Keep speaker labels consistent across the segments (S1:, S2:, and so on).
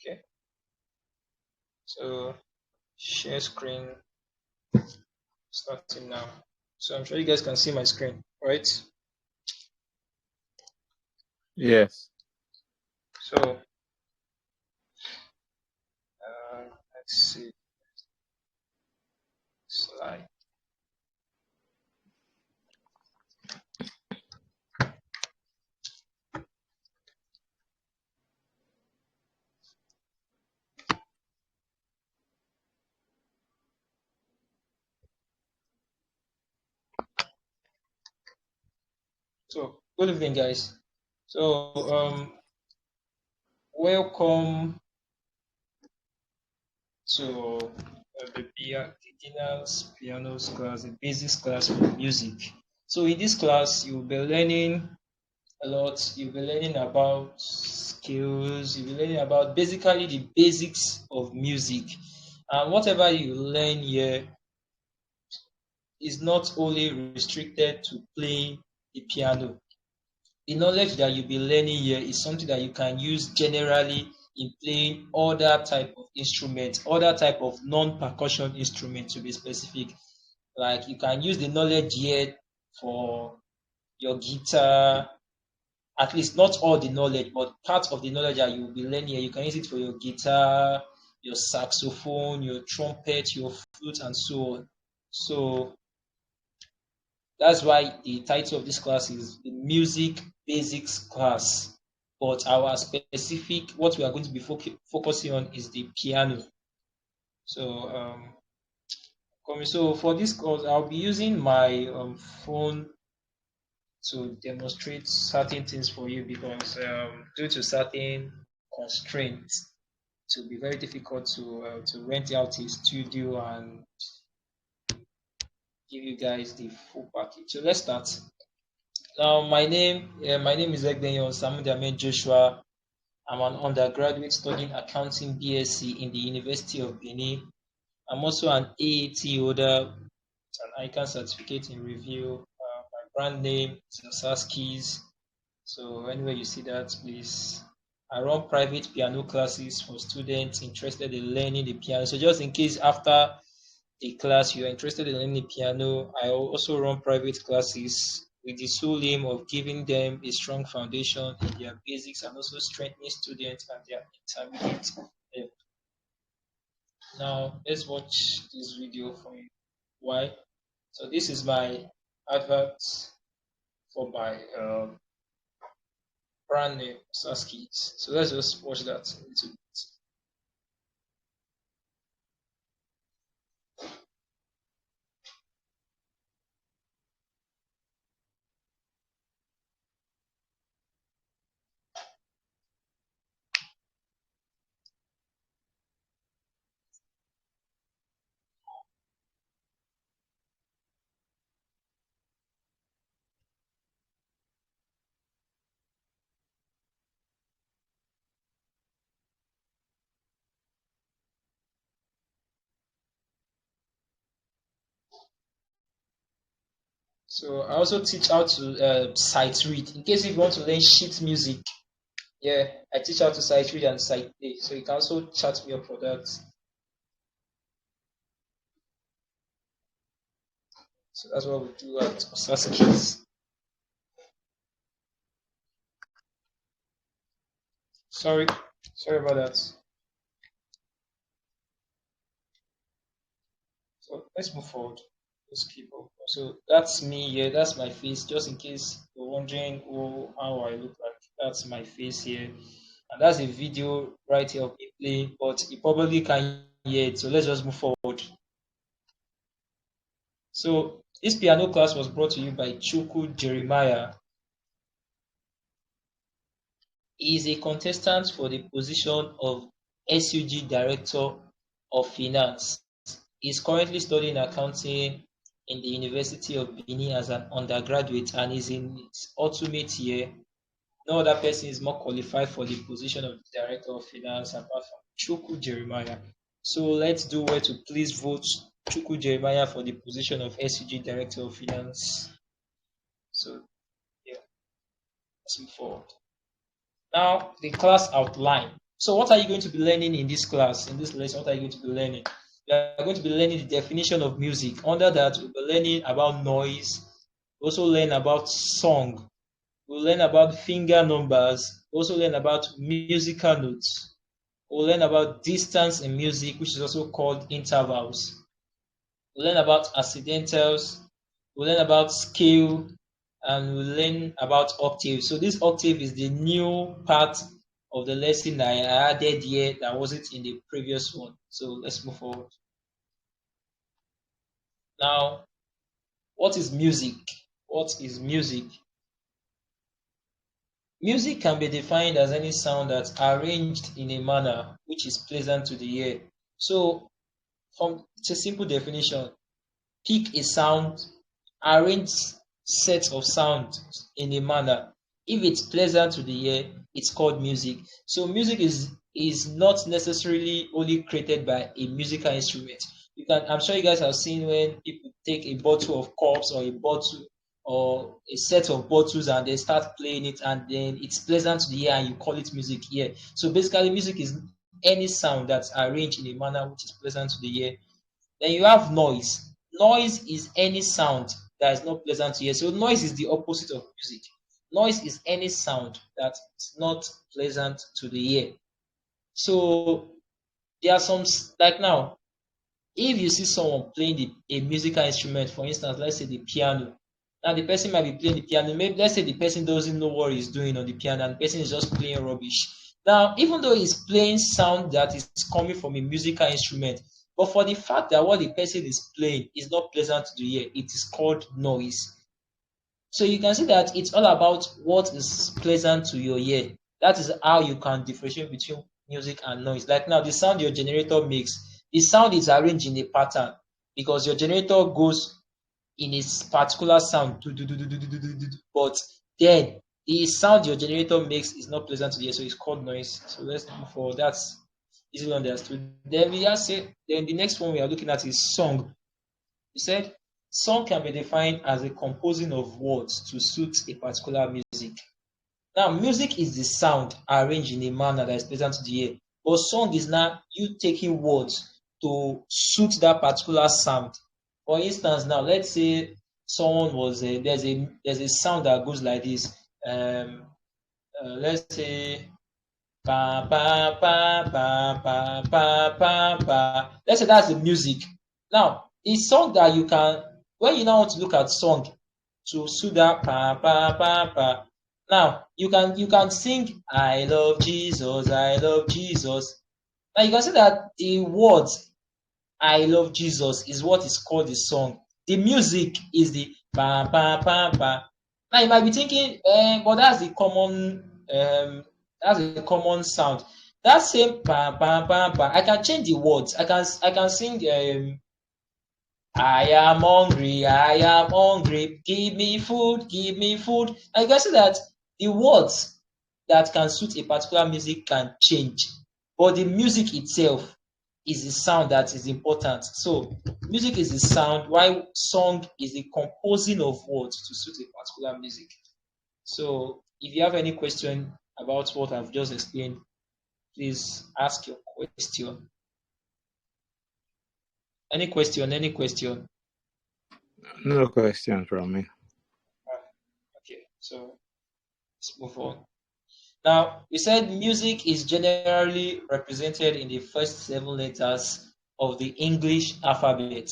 S1: Okay, so share screen starting now. So I'm sure you guys can see my screen, right?
S2: Yes.
S1: So let's see slide. So good evening, guys. So welcome to the beginners pianos class, the basics class for music. So in this class, you'll be learning a lot. You'll be learning about skills. You'll be learning about basically the basics of music. And whatever you learn here is not only restricted to playing the piano. The knowledge that you'll be learning here is something that you can use generally in playing other type of instruments, other type of non-percussion instruments to be specific. Like you can use the knowledge here for your guitar, at least not all the knowledge, but part of the knowledge that you will be learning here, you can use it for your guitar, your saxophone, your trumpet, your flute, and so on. So that's why the title of this class is the Music Basics class. But our specific, what we are going to be focusing on is the piano. So, so for this course, I'll be using my phone to demonstrate certain things for you because due to certain constraints, it will be very difficult to rent out a studio and give you guys the full package. So let's start. Now, my name is Egbenyon Samudiame Joshua. I'm an undergraduate studying accounting BSc in the University of Benin. I'm also an AAT holder with an ICANN certificate in review. My brand name is Osaskis. So anywhere you see that, please. I run private piano classes for students interested in learning the piano. So just in case after the class you are interested in learning the piano, I also run private classes with the sole aim of giving them a strong foundation in their basics and also strengthening students and their intermediate level. Now let's watch this video for you. Why? So this is my advert for my brand name Saskis. So let's just watch that a little bit. So I also teach how to sight read. In case if you want to learn sheet music, yeah, I teach how to sight read and sight play. So you can also chat me up for that. So that's what we do at Osaskis. Sorry, sorry about that. So let's move forward. Let's keep up. So that's me here. That's my face. Just in case you're wondering how I look like, that's my face here. And that's a video right here of me playing, but you probably can't hear it. So let's just move forward. So this piano class was brought to you by Chuku Jeremiah. He is a contestant for the position of SUG Director of Finance. He is currently studying accounting in the University of Benin as an undergraduate and is in his ultimate year. No other person is more qualified for the position of Director of Finance apart from Chuku Jeremiah. So let's do well to please vote Chuku Jeremiah for the position of SUG Director of Finance. So yeah, let's move forward. Now the class outline. So what are you going to be learning in this class, in this lesson? What are you going to be learning? You are going to be learning the definition of music. Under that, we'll be learning about noise. We'll also learn about song. We'll learn about finger numbers. We'll also learn about musical notes. We'll learn about distance in music, which is also called intervals. We'll learn about accidentals. We'll learn about scale, and we'll learn about octave. So this octave is the new part of the lesson that I added here that wasn't in the previous one. So let's move forward. Now, what is music? What is music? Music can be defined as any sound that's arranged in a manner which is pleasant to the ear. So, it's a simple definition. Pick a sound, arrange sets of sound in a manner. If it's pleasant to the ear, it's called music. So music is not necessarily only created by a musical instrument. I'm sure you guys have seen when people take a bottle of cups or a bottle or a set of bottles and they start playing it and then it's pleasant to the ear and you call it music here. So basically music is any sound that's arranged in a manner which is pleasant to the ear. Then you have noise. Noise is any sound that is not pleasant to hear. So noise is the opposite of music. Noise is any sound that is not pleasant to the ear. So there are some, like now, if you see someone playing a musical instrument, for instance, let's say the piano, now the person might be playing the piano. Maybe let's say the person doesn't know what he's doing on the piano and the person is just playing rubbish. Now, even though he's playing sound that is coming from a musical instrument, but for the fact that what the person is playing is not pleasant to the ear, it is called noise. So you can see that it's all about what is pleasant to your ear. That is how you can differentiate between music and noise. Like now, the sound your generator makes, the sound is arranged in a pattern because your generator goes in a particular sound, but then the sound your generator makes is not pleasant to the ear, so it's called noise. So let's move forward. That's easily understood. Then then the next one we are looking at is song. We said song can be defined as a composing of words to suit a particular music. Now, music is the sound arranged in a manner that is pleasant to the ear, but song is now you taking words to suit that particular sound. For instance, now let's say someone was there's a sound that goes like this. Let's say ba ba ba ba ba ba ba ba. Let's say that's the music. Now, the song that you can when you now want to look at song to suit that ba ba ba ba. Now you can sing I love Jesus, I love Jesus. Now you can see that the words I love Jesus is what is called the song. The music is the ba ba ba ba. Now you might be thinking, but that's a common sound. That same ba ba ba ba. I can change the words. I can sing I am hungry, I am hungry. Give me food, give me food. And you can see that the words that can suit a particular music can change, but the music itself is the sound that is important. So, music is the sound, while song is the composing of words to suit a particular music. So, if you have any question about what I've just explained, please ask your question. Any question? Any question?
S2: No question from me.
S1: Okay, so let's move on. Now, we said music is generally represented in the first 7 letters of the English alphabet.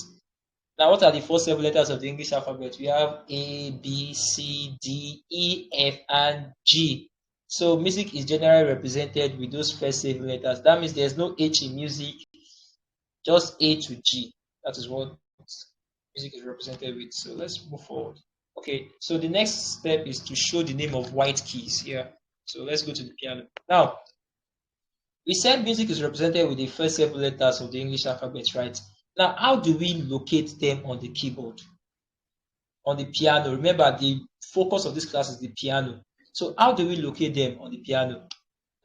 S1: Now, what are the first 7 letters of the English alphabet? We have A, B, C, D, E, F, and G. So, music is generally represented with those first 7 letters. That means there's no H in music, just A to G. That is what music is represented with. So, let's move forward. Okay, so the next step is to show the name of white keys here. So let's go to the piano. Now, we said music is represented with the first 7 letters of the English alphabet, right? Now, how do we locate them on the keyboard? On the piano. Remember, the focus of this class is the piano. So how do we locate them on the piano?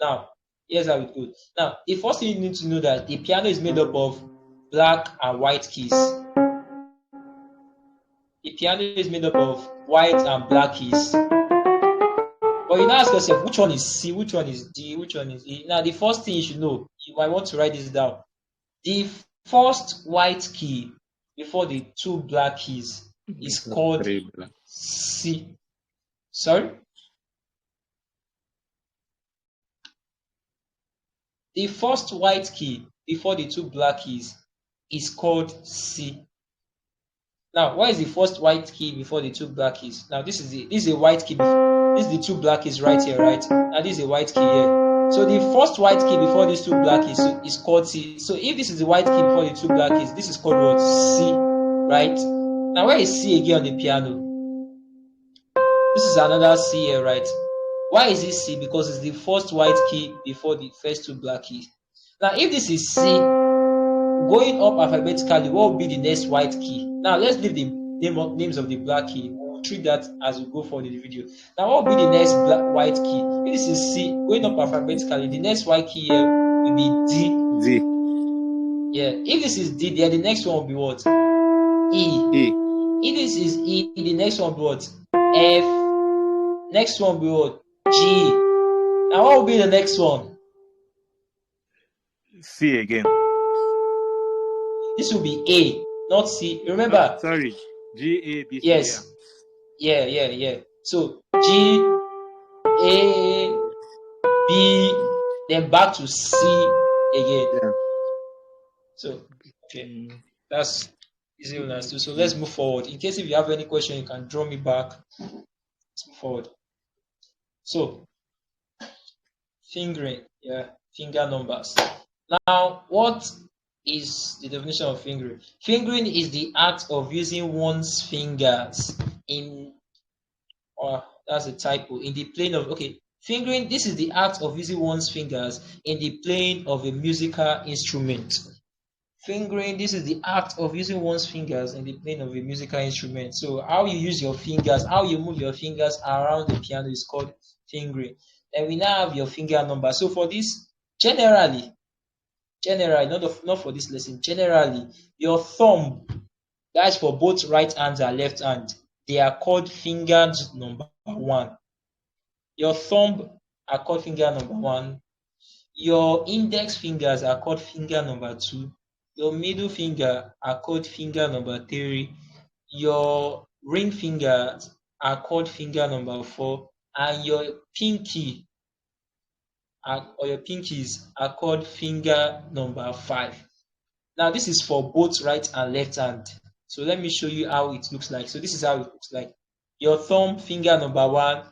S1: Now, here's how it goes. Now, the first thing you need to know that the piano is made up of black and white keys. The piano is made up of white and black keys. But But you now ask yourself, which one is C, which one is D, which one is E? Now, the first thing you should know, you might want to write this down. The first white key before the two black keys is
S2: Before
S1: called
S2: three black.
S1: C. Sorry? The first white key before the two black keys is called C. Now, what is the first white key before the two black keys? Now, this is a white key. This is the two black keys right here, right? Now, this is a white key here. So the first white key before these two black keys is called C. So if this is the white key before the two black keys, this is called what? C, right? Now, where is C again on the piano? This is another C here, right? Why is it C? Because it's the first white key before the first two black keys. Now, if this is C, going up alphabetically, what will be the next white key? Now, let's leave the names of the black key. We'll treat that as we go forward in the video. Now, what will be the next white key? If this is C, going up alphabetically, the next white key here will be D.
S2: D.
S1: Yeah. If this is D, then the next one will be what? E.
S2: E.
S1: If this is E, the next one will be what? F. Next one will be what? G. Now, what will be the next one?
S2: C again.
S1: This will be A, not C. Remember?
S2: Sorry. G, A, B, C.
S1: Yes. Yeah. So G, A, B, then back to C again.
S2: Yeah.
S1: So, okay. That's easy to understand. So let's move forward. In case if you have any question, you can draw me back. Let's move forward. So, fingering, finger numbers. Now, what is the definition of fingering? Fingering is the act of using one's fingers in, or that's a typo, in the playing of, fingering, this is the act of using one's fingers in the playing of a musical instrument. Fingering, this is the act of using one's fingers in the playing of a musical instrument. So how you use your fingers, how you move your fingers around the piano is called fingering. And we now have your finger number. So for this, generally, not for this lesson, generally, your thumb, that's for both right hands and left hand, they are called fingers number 1. Your thumb are called finger number 1. Your index fingers are called finger number 2. Your middle finger are called finger number 3. Your ring fingers are called finger number 4. And your pinky or your pinkies are called finger number 5. Now, this is for both right and left hand. So let me show you how it looks like. So this is how it looks like. Your thumb, finger number 1.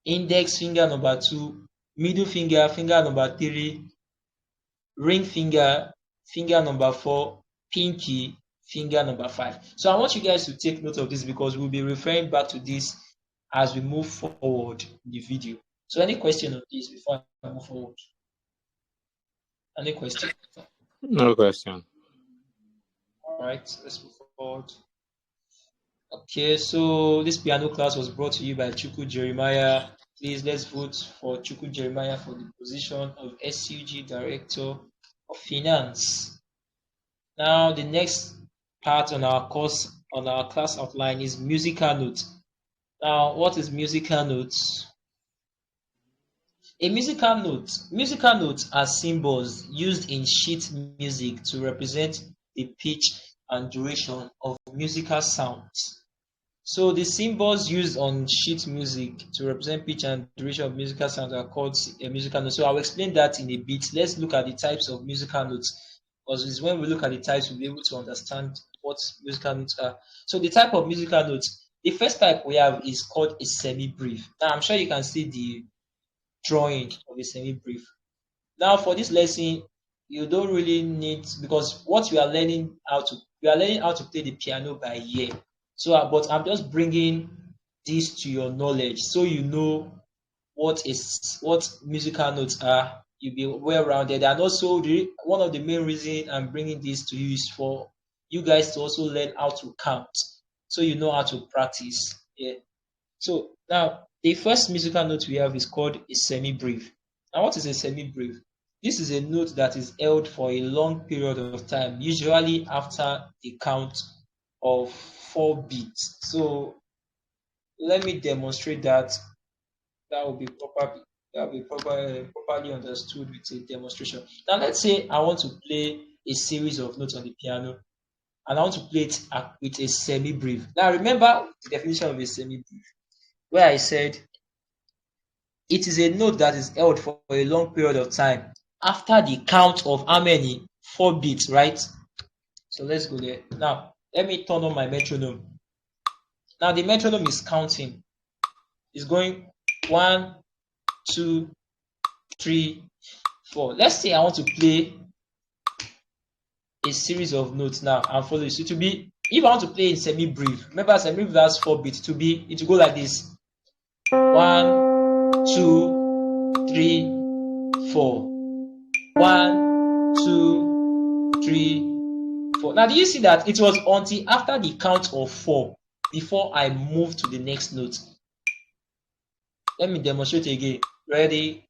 S1: Index, finger number 2. Middle finger, finger number 3. Ring finger, finger number 4. Pinky, finger number 5. So I want you guys to take note of this because we'll be referring back to this as we move forward in the video. So any question on this before I move forward? Any question?
S2: No question.
S1: All right, let's move forward. Okay, so this piano class was brought to you by Chukwu Jeremiah. Please, let's vote for Chukwu Jeremiah for the position of SUG Director of Finance. Now, the next part on our course, on our class outline is musical notes. Now, what is musical notes? A musical notes are symbols used in sheet music to represent the pitch and duration of musical sounds. So the symbols used on sheet music to represent pitch and duration of musical sounds are called musical notes. So I'll explain that in a bit. Let's look at the types of musical notes, because it's when we look at the types we'll be able to understand what musical notes are. So the type of musical notes, the first type we have is called a semi-brief. Now I'm sure you can see the drawing of a semi-brief. Now for this lesson, you don't really need, because what we are learning how to play the piano by ear. So, but I'm just bringing this to your knowledge so you know what musical notes are. You'll be well-rounded, and also one of the main reasons I'm bringing this to you is for you guys to also learn how to count, so you know how to practice. Yeah. So now the first musical note we have is called a semi-brief. Now, what is a semi-brief? This is a note that is held for a long period of time, usually after the count of 4 beats. So let me demonstrate that That will be proper. That will be properly understood with a demonstration. Now, let's say I want to play a series of notes on the piano, and I want to play it with a semi-brief. Now, remember the definition of a semi-brief, where I said it is a note that is held for a long period of time after the count of how many? 4 beats, right? So let's go there. Now, let me turn on my metronome. Now, the metronome is counting. It's going 1, 2, 3, 4. Let's say I want to play a series of notes now and follow this. It will be, if I want to play in semi-brief, remember semi-brief has 4 beats, it will go like this. 1, 2, 3, 4. 1, 2, 3, 4. Now, do you see that it was until after the count of 4 before I move to the next note? Let me demonstrate again. Ready?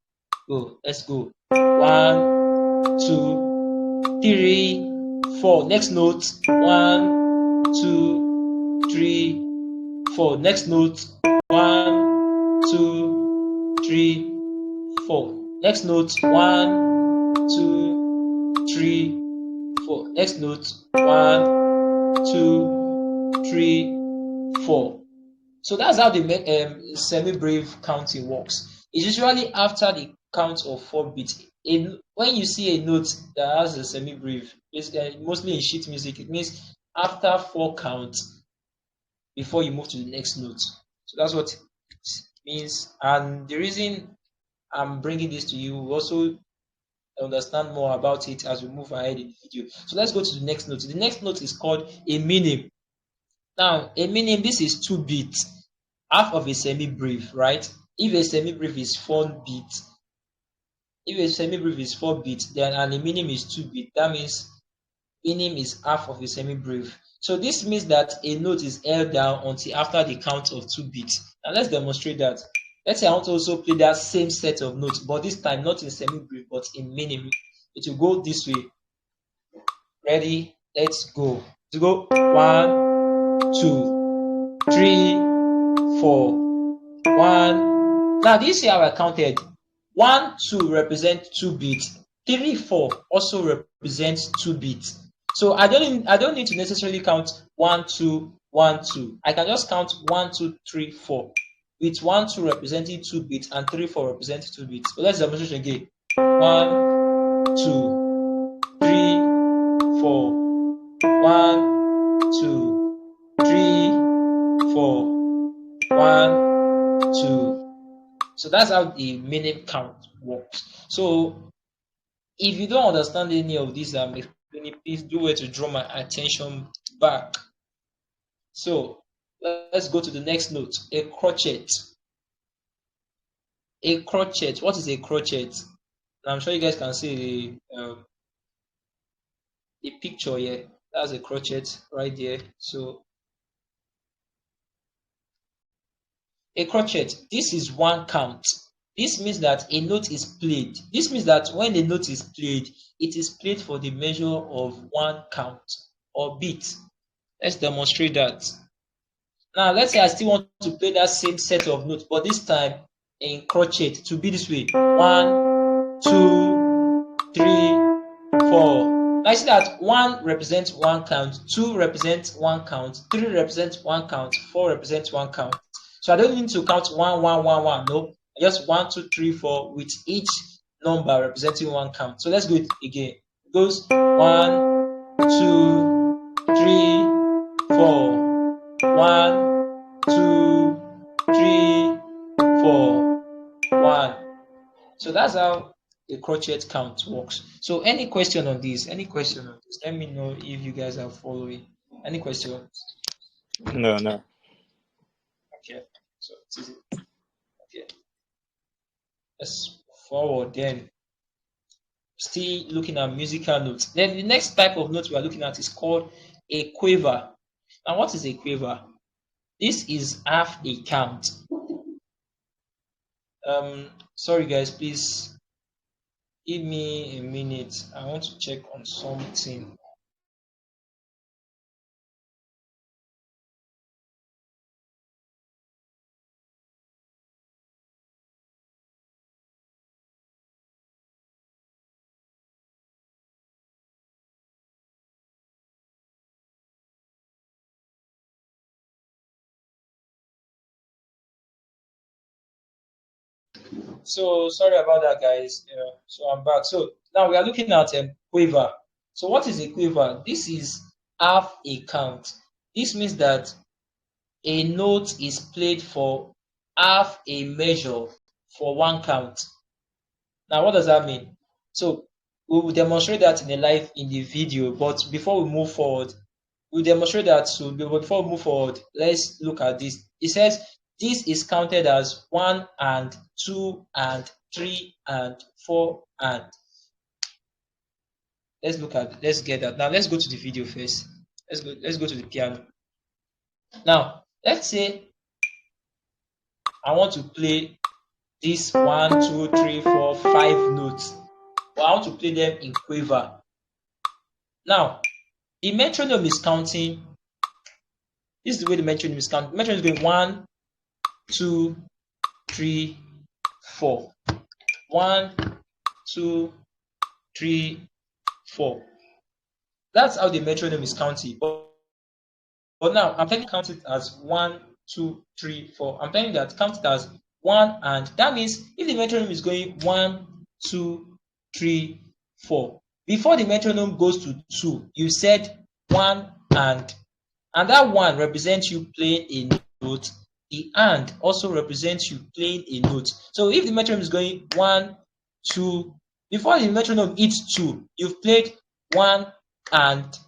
S1: Go. Let's go. 1, 2, 3, 4. Next note. 1, 2, 3, 4. Next note. 1, 2, 3, 4. Next note. 1, 2, 3, 4. Next note. 1, 2, 3, 4. So that's how the semi-brief counting works. It's usually after the count of 4 beats. When you see a note that has a semi-brief, basically mostly in sheet music, it means after 4 counts before you move to the next note. So that's what it means. And the reason I'm bringing this to you, we also understand more about it as we move ahead in the video. So let's go to the next note. The next note is called a minim. Now, a minim, this is 2 beats, half of a semi-brief, right? If a semi-brief is 4 beats, then and a minim is 2 beats, that means minim is half of a semi-brief. So this means that a note is held down until after the count of 2 beats. Now let's demonstrate that. Let's say I want to also play that same set of notes, but this time not in semi-brief, but in minim. It will go this way. Ready? Let's go. To go 1, 2, 3, 4, 1. Now, do you see how I counted? 1, 2 represent 2 beats. 3, 4 also represents 2 beats. So I don't need to necessarily count 1, 2, 1, 2. I can just count 1, 2, 3, 4. With 1, 2 representing 2 beats and 3, 4 representing 2 beats. So let's demonstrate again. 1, 2, 3, 4. 1, 2, 3, 4. 1, 2. So that's how the minute count works. So if you don't understand any of these please do wait to draw my attention back. So let's go to the next note. A crochet. A crochet. What is a crochet? Now, I'm sure you guys can see the picture here. That's a crochet right there. So a crochet, this is 1 count. This means that a note is played. This means that when a note is played, it is played for the measure of 1 count or beat. Let's demonstrate that. Now, let's say I still want to play that same set of notes, but this time in crochet to be this way. 1, 2, 3, 4. Now, you see that 1 represents 1 count, 2 represents 1 count, 3 represents 1 count, 4 represents 1 count. So I don't need to count 1, 1, 1, 1. No, just 1, 2, 3, 4 with each number representing 1 count. So let's go again. It goes 1, 2, 3, 4. 1, 2, 3, 4, 1. So that's how the crochet count works. So any question on this? Any question on this? Let me know if you guys are following. Any questions?
S2: No, no.
S1: Okay. So it's easy. Okay. Let's forward then. Still looking at musical notes. Then the next type of note we are looking at is called a quiver. Now, what is a quiver? This is half a count. Sorry guys, please give me a minute. I want to check on something. So sorry about that, guys. So I'm back. So now we are looking at quiver. So what is a quiver? This is half a count. This means that a note is played for half a measure for one count. Now, what does that mean? So we will demonstrate that in the video. But before we move forward, we'll demonstrate that. So before we move forward, let's look at this. It says this is counted as 1 and 2 and 3 and 4 and let's get that. Now let's go to the video first. Let's go to the piano. Now let's say I want to play this 1, 2, 3, 4, 5 notes. But I want to play them in quiver. Now the metronome is counting. This is the way the metronome is counting. The metronome is going 1, 2, 3, 4. 1, 2, 3, 4. That's how the metronome is counting. But now I'm telling you count it as 1, 2, 3, 4. I'm telling you that count it as 1, and that means if the metronome is going 1, 2, 3, 4. Before the metronome goes to 2, you said 1 and that 1 represents you playing a note. The and also represents you playing a note. So if the metronome is going 1, 2, before the metronome hits 2, you've played 1 and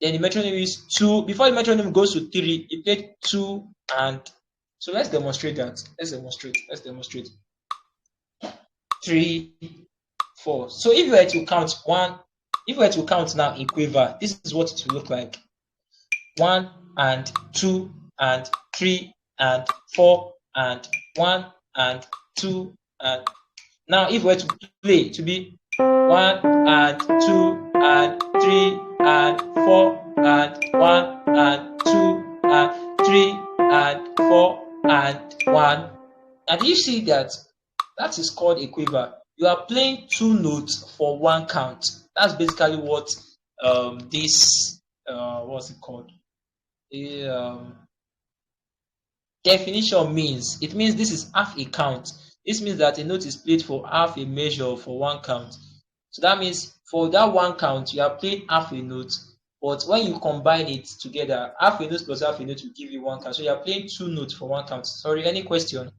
S1: then the metronome is 2. Before the metronome goes to 3, you played 2 and so let's demonstrate that. Let's demonstrate. 3, 4. So if you were to count if you were to count now in quiver, this is what it will look like. 1 and 2 and 3 and 4 and 1 and 2 and now if we were to play to be 1 and 2 and 3 and 4 and 1 and 2 and 3 and 4 and 1, and you see that is called a quiver. You are playing 2 notes for 1 count. That's basically what this what's it called? Definition means. It means this is half a count. This means that a note is played for half a measure for 1 count. So that means for that 1 count, you are playing half a note. But when you combine it together, half a note plus half a note will give you 1 count. So you are playing 2 notes for 1 count. Sorry, any question?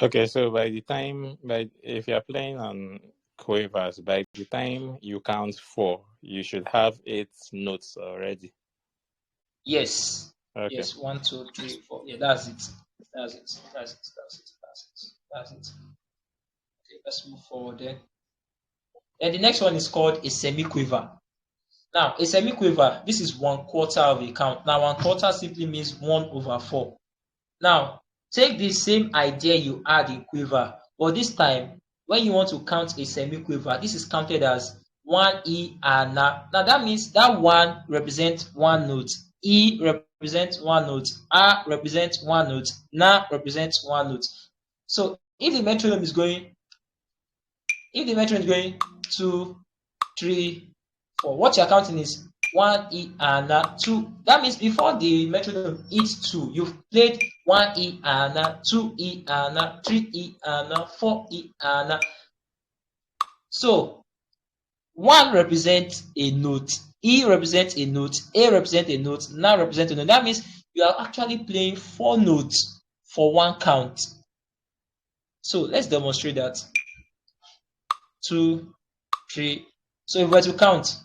S2: Okay, so if you're playing on quavers, by the time you count 4, you should have 8 notes already.
S1: Yes.
S2: Okay.
S1: Yes, 1, 2, 3, 4. Yeah, that's it. Okay, let's move forward then. And the next one is called a semiquiver. Now, a semiquiver, this is 1/4 of a count. Now, 1/4 simply means 1/4. Now, take the same idea you had in quiver, but this time, when you want to count a semiquiver, this is counted as 1 E and na. Now, that means that 1 represents 1 note, E represents 1 note, A represents 1 note, na represents 1 note. So, if the metronome is going 2, 3, 4, what you're counting is 1 E and na 2. That means before the metronome hits 2, you've played 1 E and na, 2 E and na, 3 E and na, 4 E and na. So 1 represents a note, E represents a note, A represents a note, na represents a note. That means you are actually playing 4 notes for 1 count. So let's demonstrate that. 2, 3. So if we were to count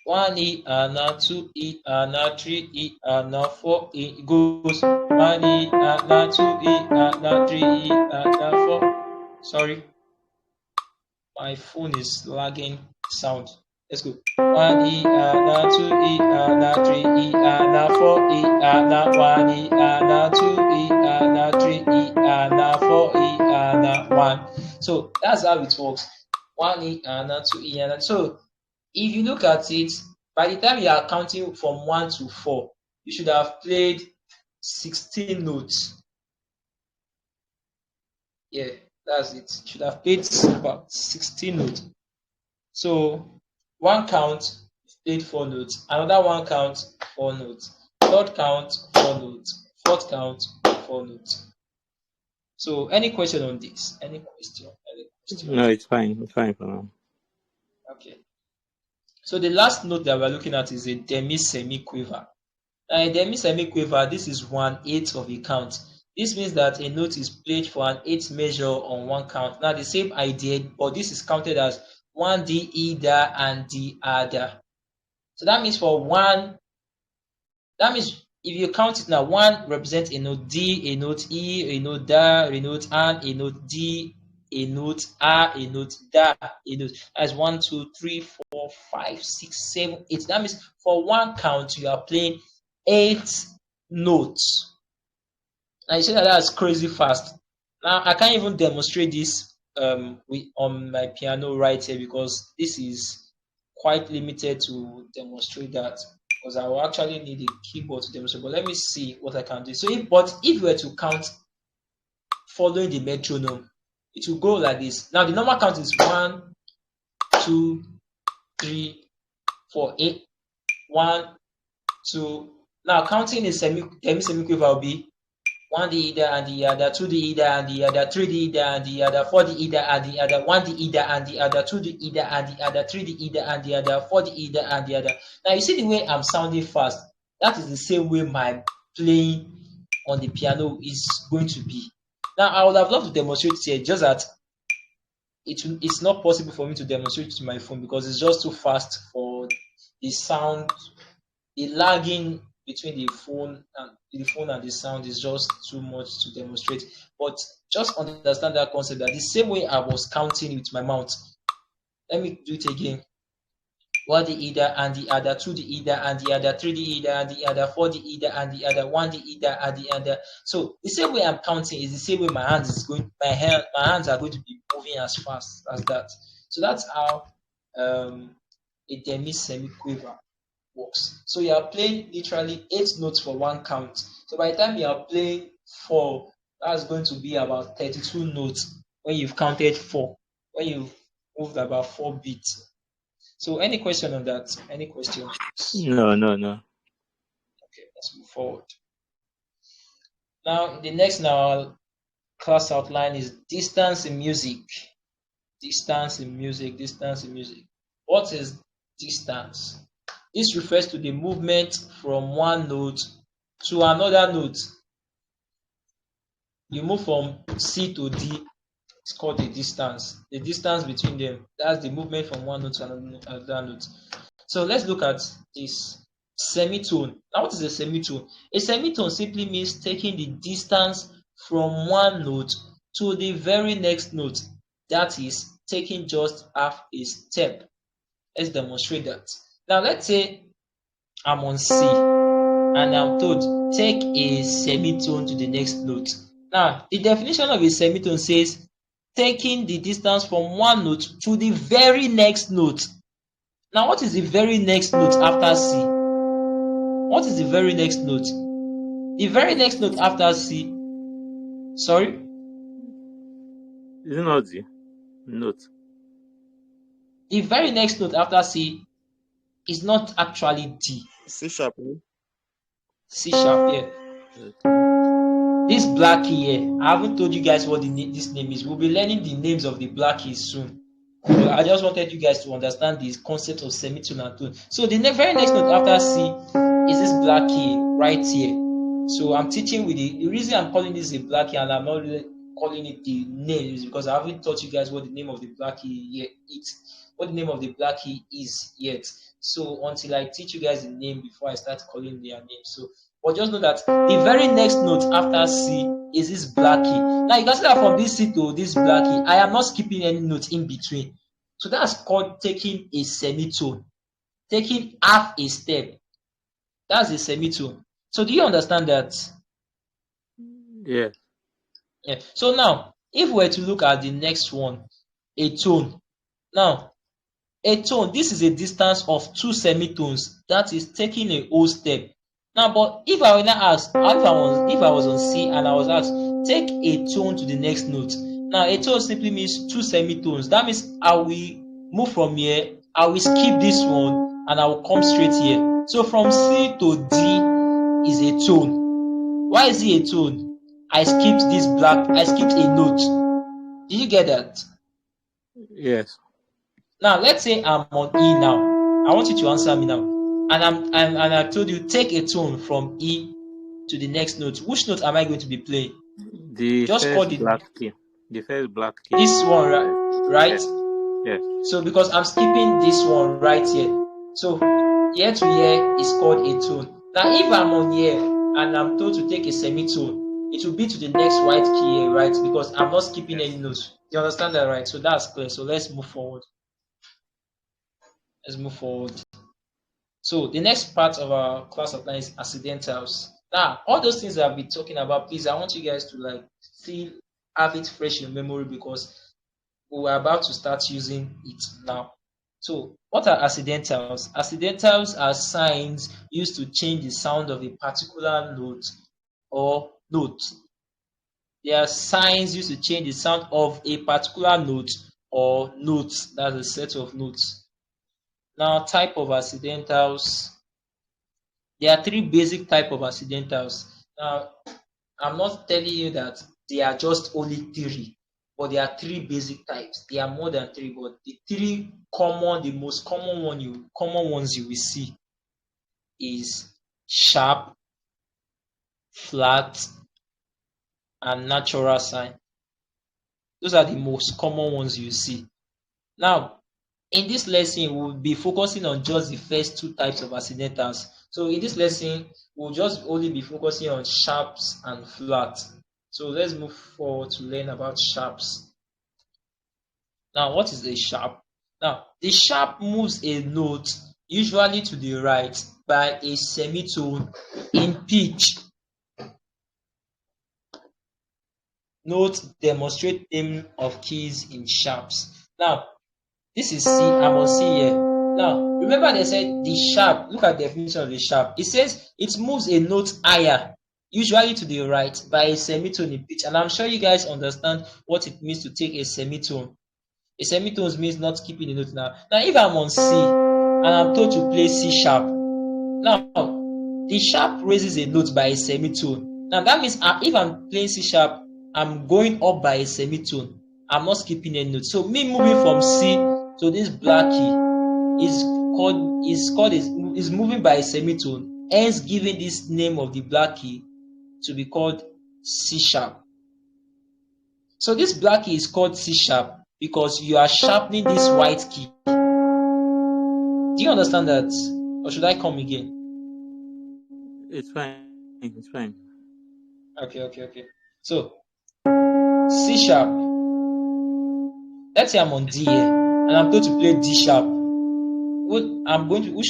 S1: 1 E and na, 2 E and na, 3 E and na, 4 E, it goes 1 E and na, 2 E and na, 3 E and na, 4. Sorry, my phone is lagging sound. Let's go. 1 E and na, 2 E and na, 3 E and na, 4 E and na, 1 E and na, 2 E and na, 3 E and na, 4 E and na, 1. So that's how it works. 1 E and na, 2 E and na. So if you look at it, by the time you are counting from 1 to 4, you should have played 16 notes. Yeah, that's it. You should have played about 16 notes. So 1 count, played 4 notes. Another 1 count, 4 notes. Third count, 4 notes. Fourth count, 4 notes. So any question on this? Any question? Any question?
S2: No, it's fine. It's fine for now.
S1: Okay. So the last note that we're looking at is a demi-semiquaver. Now a demi-semiquaver, this is 1/8 of a count. This means that a note is played for an eighth measure on one count. Now the same idea, but this is counted as one D either and the other. So that means for one, that means if you count it now, one represents a note D, a note E, a note Da, a note An, a note D, a note A, a note Da, a note. That's 1, 2, 3, 4, 5, 6, 7, 8. That means for one count, you are playing 8 notes. And you say that that's crazy fast. Now I can't even demonstrate this on my piano right here because this is quite limited to demonstrate that because I will actually need a keyboard to demonstrate. But let me see what I can do. So if you were to count following the metronome, it will go like this. Now the normal count is 1, 2, 3, 4, 8, 1, 2. Now counting a semiquaver will be 1 the either and the other, 2 the either and the other, 3 the either and the other, 4 the either and the other, 1 the either and the other, 2 the either and the other, 3 the either and the other, 4 the either and the other. Now you see the way I'm sounding fast. That is the same way my playing on the piano is going to be. Now I would have loved to demonstrate here, just that it's not possible for me to demonstrate to my phone because it's just too fast for the sound. The lagging between the phone and the sound is just too much to demonstrate. But just understand that concept that the same way I was counting with my mouth. Let me do it again. 1 the either and the other, 2 the either and the other, 3 the either and the other, 4 the either and the other, 1 the either and the other. So the same way I'm counting is the same way my hands are going to be moving as fast as that. So that's how a demi-semiquaver works. So you are playing literally 8 notes for one count. So by the time you are playing 4, that's going to be about 32 notes when you've counted 4, when you've moved about 4 beats. So any question on that? Any questions?
S2: No.
S1: Okay, let's move forward. Now, the next in our class outline is distance in music. Distance in music, distance in music. What is distance? This refers to the movement from one note to another note. You move from C to D, it's called the distance. The distance between them, that's the movement from one note to another note. So let's look at this semitone. Now, what is a semitone? A semitone simply means taking the distance from one note to the very next note. That is taking just half a step. Let's demonstrate that. Now, let's say I'm on C and I'm told take a semitone to the next note. Now, the definition of a semitone says taking the distance from one note to the very next note. Now, what is the very next note after C? What is the very next note? The very next note after C. Sorry?
S2: Is it not the note?
S1: The very next note after C is not actually D.
S3: C sharp.
S1: C sharp, yeah.
S2: Okay.
S1: This black key here, I haven't told you guys what this name is. We'll be learning the names of the black keys soon. But I just wanted you guys to understand the concept of semitone and tone. So the very next note after C is this black key right here. So I'm teaching with the reason I'm calling this a black key and I'm not really calling it the name is because I haven't taught you guys what the name of the black key what the name of the black key is yet. So until I teach you guys the name before I start calling their name. So but just know that the very next note after C is this black key. Now you can see that from this C to this black key, I am not skipping any note in between. So that's called taking a semitone, taking half a step. That's a semitone. So do you understand that?
S2: Yeah.
S1: Yeah. So now, if we were to look at the next one, a tone. Now, a tone, this is a distance of 2 semitones. That is taking a whole step. Now, but if I were now asked, if I was on C and I was asked, take a tone to the next note. Now, a tone simply means 2 semitones. That means I will move from here, I will skip this one, and I will come straight here. So from C to D is a tone. Why is it a tone? I skipped a note. Did you get that?
S2: Yes.
S1: Now let's say I'm on E now. I want you to answer me now. And I told you take a tone from E to the next note. Which note am I going to be playing?
S2: The
S1: Just call
S2: first
S1: the
S2: black key. The first black key
S1: this
S2: on
S1: one,
S2: the left.
S1: right?
S2: Yes. Yes.
S1: So because I'm skipping this one right here. So here to here is called a tone. Now if I'm on here and I'm told to take a semitone, it will be to the next white key here, right? Because I'm not skipping any
S2: Yes.
S1: notes. You understand that, right? So that's clear. So let's move forward. Let's move forward. So the next part of our class outline is accidentals. Now, all those things I've been talking about, please, I want you guys to like still have it fresh in memory because we're about to start using it now. So, what are accidentals? Accidentals are signs used to change the sound of a particular note or note. They are signs used to change the sound of a particular note or notes. That's a set of notes. Now, type of accidentals. There are three basic type of accidentals. Now, I'm not telling you that they are just only three, but there are three basic types. There are more than three, but the most common ones you will see is sharp, flat, and natural sign. Those are the most common ones you see. Now, in this lesson, we'll be focusing on just the first two types of accidentals. So in this lesson, we'll just only be focusing on sharps and flat. So let's move forward to learn about sharps. Now, what is a sharp? Now, the sharp moves a note usually to the right by a semitone in pitch. Note demonstrate name of keys in sharps. Now, this is C. I'm on C here. Now, remember they said the sharp. Look at the definition of the sharp. It says it moves a note higher, usually to the right, by a semitone in pitch. And I'm sure you guys understand what it means to take a semitone. A semitone means not skipping the note now. Now, if I'm on C and I'm told to play C sharp, now the sharp raises a note by a semitone. Now that means if I'm playing C sharp, I'm going up by a semitone. I'm not skipping any note. So me moving from C to this black key is moving by a semitone, hence giving this name of the black key to be called C sharp. So this black key is called C sharp because you are sharpening this white key. Do you understand that? Or should I come again?
S2: It's fine. It's fine.
S1: Okay. So C sharp. Let's say I'm on D here and I'm told to play D sharp. Which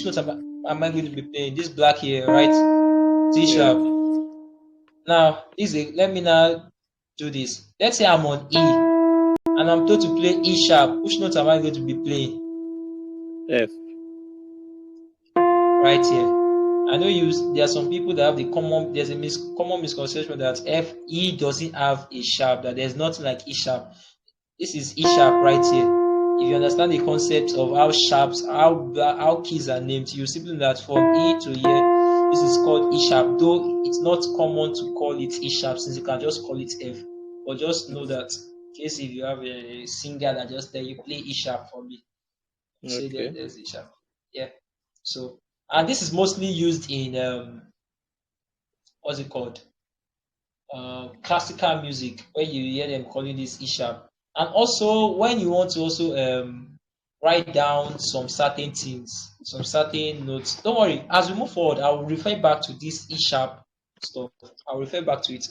S1: note am I going to be playing? This black here, right? D
S2: Yes.
S1: sharp. Now, let me now do this. Let's say I'm on E and I'm told to play E sharp. Which note am I going to be playing?
S2: F.
S1: Right here. I know there are some people that have there's a common misconception that E doesn't have a sharp, that there's nothing like E sharp. This is E sharp right here. If you understand the concept of how keys are named, you simply know that from E to here, this is called E sharp. Though it's not common to call it E sharp, since you can just call it F. But just know that in case if you have a singer that just tell you play E sharp for me, say
S2: Okay.
S1: there's E sharp. Yeah. So and this is mostly used in what's it called? Classical music, where you hear them calling this E sharp. And also when you want to also write down some certain things, some certain notes. Don't worry, as we move forward, I will refer back to this E sharp stuff. I'll refer back to it.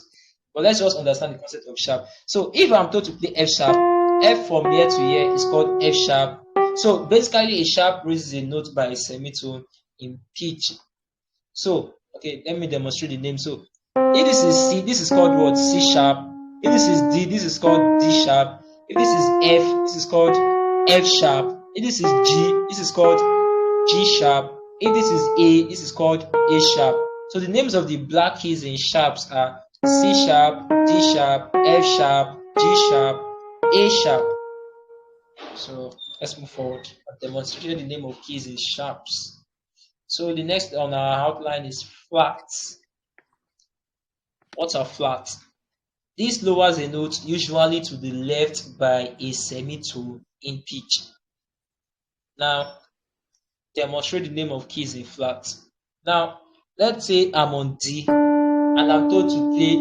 S1: But let's just understand the concept of sharp. So if I'm told to play F sharp, F from here to here is called F sharp. So basically a sharp raises a note by a semitone in pitch. So, okay, let me demonstrate the name. So, if this is C, this is called what? C sharp. If this is D, this is called D sharp. If this is F, this is called F sharp. If this is G, this is called G sharp. If this is A, this is called A sharp. So the names of the black keys in sharps are C sharp, D sharp, F sharp, G sharp, A sharp. So let's move forward. I've demonstrated the name of keys in sharps. So the next on our outline is flats. What are flats? This lowers a note usually to the left by a semitone in pitch. Now, demonstrate the name of keys in flat. Now, let's say I'm on D and I'm told to play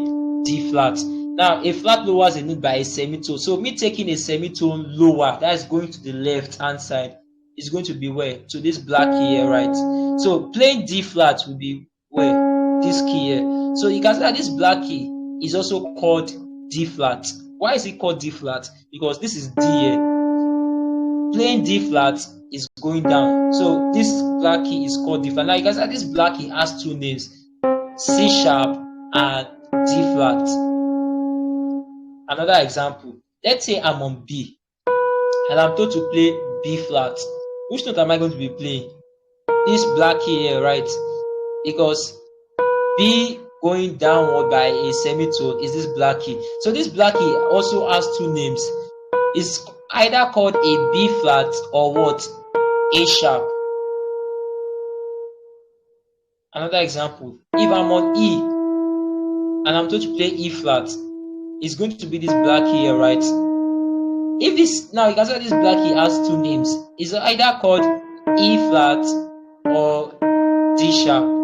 S1: D flat. Now, a flat lowers a note by a semitone. So, me taking a semitone lower, that's going to the left hand side, is going to be where? To this black key here, right? So, playing D flat will be where? This key here. So, you can see that this black key is also called D flat. Why is it called D flat? Because this is D here. Playing D flat is going down. So this black key is called D flat. Now you can see this black key has two names, C sharp and D flat. Another example, let's say I'm on B and I'm told to play B flat. Which note am I going to be playing? This black key here, right? Because B going downward by a semitone is this black key. So this black key also has two names. It's either called a B flat or what? A sharp. Another example, if I'm on E and I'm told to play E flat, it's going to be this black key here, right? If this, now you can see this black key has two names. It's either called E flat or D sharp.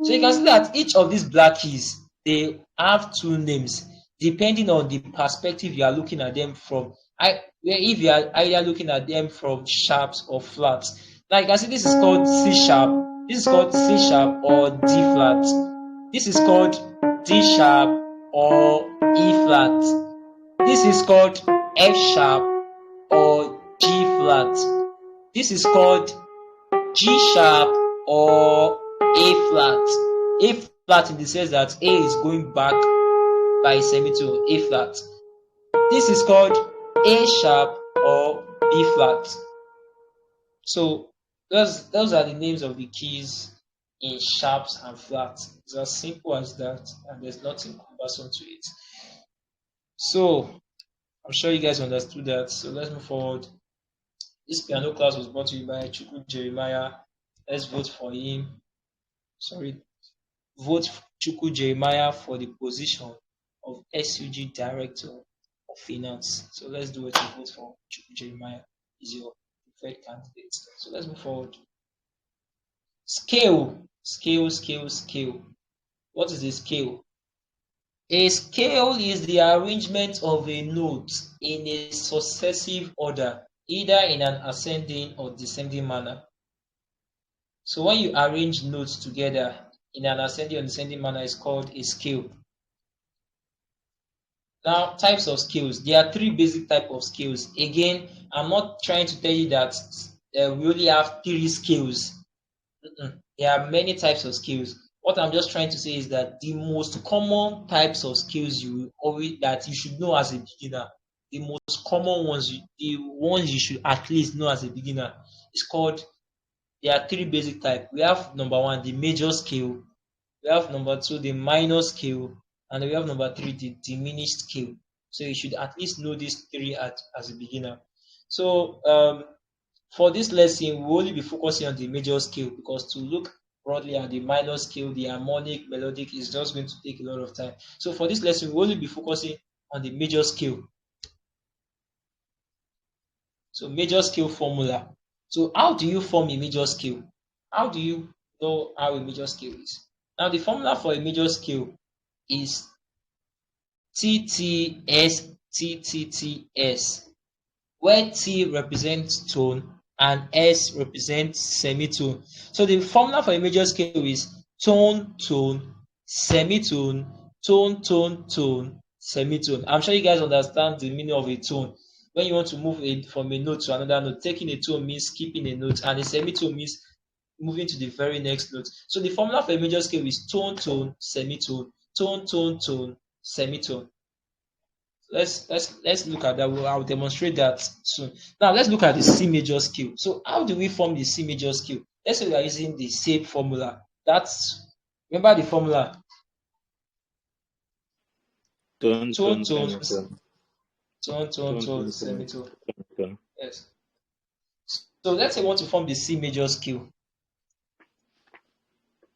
S1: So you can see that each of these black keys, they have two names depending on the perspective you are looking at them from. If you are either looking at them from sharps or flats. Now you can see this is called C sharp, this is called C sharp or D flat. This is called D sharp or E flat. This is called F sharp or G flat. This is called G sharp or A flat. A flat in the sense that A is going back by a semitone, A flat. This is called A sharp or B flat. So those are the names of the keys in sharps and flats. It's as simple as that, and there's nothing cumbersome to it. So I'm sure you guys understood that. So let's move forward. This piano class was brought to you by Chukwu Jeremiah. Let's vote for him. Vote Chukwu Jeremiah for the position of SUG Director of Finance. So let's do it to vote for Chukwu Jeremiah. Is your preferred candidate. So let's move forward. Scale. What is a scale? A scale is the arrangement of a note in a successive order, either in an ascending or descending manner. So when you arrange notes together in an ascending or descending manner, it's called a scale. Now, types of scales. There are three basic types of scales. Again, I'm not trying to tell you that we only have three scales. There are many types of scales. What I'm just trying to say is that the most common types of scales that you should know as a beginner, the most common ones, the ones you should at least know as a beginner, is called. There are three basic types. We have number one, the major scale. We have number two, the minor scale. And we have number three, the diminished scale. So you should at least know these three as a beginner. So for this lesson, we will only be focusing on the major scale, because to look broadly at the minor scale, the harmonic, melodic, is just going to take a lot of time. So for this lesson, we will only be focusing on the major scale. So major scale formula. So how do you form a major scale? How do you know how a major scale is? Now the formula for a major scale is TTS, where T represents tone and S represents semitone. So the formula for a major scale is tone, tone, semitone, tone, tone, tone, semitone. I'm sure you guys understand the meaning of a tone. When you want to move from a note to another note, taking a tone means skipping a note, and a semitone means moving to the very next note. So the formula for a major scale is tone, tone, semitone, tone, tone, tone, semitone. Let's look at that. I'll demonstrate that soon. Now let's look at the C major scale. So how do we form the C major scale? Let's say we are using the same formula. Remember the formula.
S2: Tone,
S1: Tone,
S2: semitone.
S1: tone, semitone. Yes. So let's say we want to form the C major scale.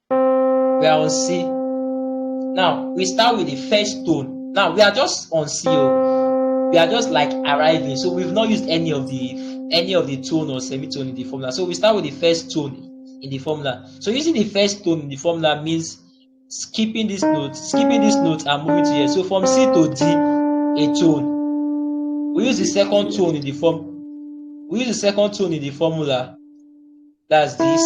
S1: We are on C. Now we start with the first tone. Now we are just on CO. We are just like arriving. So we've not used any of the tone or semitone in the formula. So we start with the first tone in the formula. So using the first tone in the formula means skipping this note and moving to here. So from C to D, a tone. We use the second tone in the formula. That's this.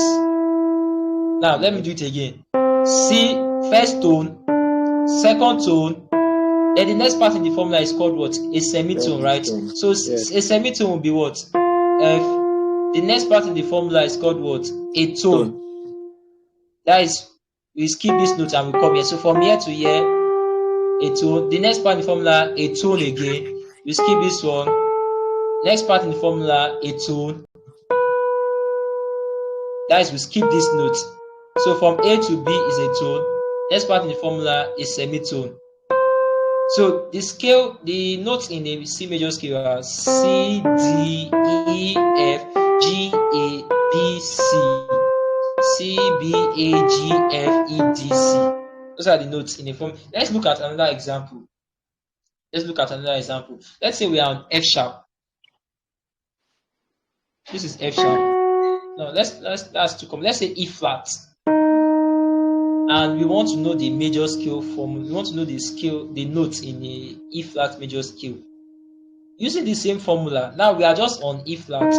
S1: Now let me do it again. C, first tone, second tone, then the next part in the formula is called what? A semitone, right? So a semitone will be what? F. The next part in the formula is called what? A tone. That is, we skip this note and we come here. So from here to here, a tone. The next part in the formula, a tone again. We skip this one. Next part in the formula, a tone. That is, we skip this note. So from A to B is a tone. Next part in the formula is semitone. So the notes in the C major scale are C, D, E, F, G, A, B, C. C, B, A, G, F, E, D, C. Those are the notes in the form. Let's look at another example. Let's say we are on F sharp. This is F sharp. Now that's too common. Let's say E flat. And we want to know the major scale form. We want to know the notes in the E flat major scale. Using the same formula, now we are just on E flat.